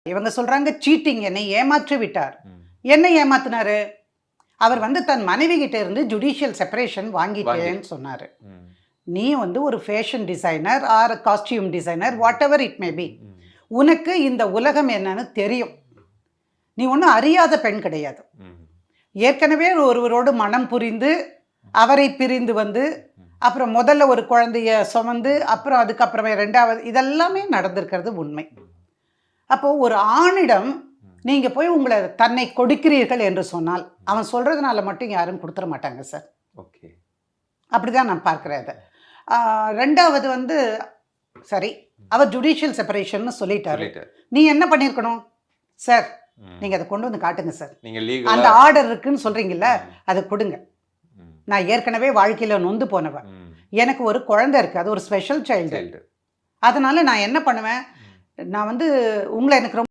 இவங்க சொல்றாங்க சீட்டிங், என்னை ஏமாற்றி விட்டார். என்ன ஏமாத்தினாரு? அவர் வந்து தன் மனைவி கிட்ட இருந்து ஜுடிஷியல் செப்பரேஷன் வாங்கிட்டேன்னு சொன்னாரு. நீ வந்து ஒரு fashion designer or costume designer, whatever it may be பி, உனக்கு இந்த உலகம் என்னன்னு தெரியும். நீ ஒன்றும் அறியாத பெண் கிடையாது. ஏற்கனவே ஒருவரோடு மனம் புரிந்து அவரை பிரிந்து வந்து அப்புறம் முதல்ல ஒரு குழந்தைய சுமந்து அப்புறம் அதுக்கப்புறமே ரெண்டாவது, இதெல்லாமே நடந்திருக்கிறது உண்மை. அப்போ ஒரு ஆணிடம் நீங்க போய் உங்களை தன்னை கொடுக்கிறீர்கள் என்று சொன்னால் அவன் சொல்றதுனால மட்டும் யாரும் கொடுத்துட மாட்டாங்க சார். ஓகே, அப்படிதான் நான் பார்க்கிறேன் அதை. ரெண்டாவது வந்து சரி, அவர் ஜுடிஷியல் செப்பரேஷன் சொல்லிட்டாரு. நீ என்ன பண்ணியிருக்கணும் சார்? நீங்க அதை கொண்டு வந்து காட்டுங்க சார். அந்த ஆர்டர் இருக்குன்னு சொல்றீங்கல்ல, அதை கொடுங்க. நான் ஏற்கனவே வாழ்க்கையில நொந்து போனவன், எனக்கு ஒரு குழந்தை இருக்கு, அது ஒரு ஸ்பெஷல் சைல்டு. அதனால நான் என்ன பண்ணுவேன், நான் வந்து உங்களை எனக்கு ரொம்ப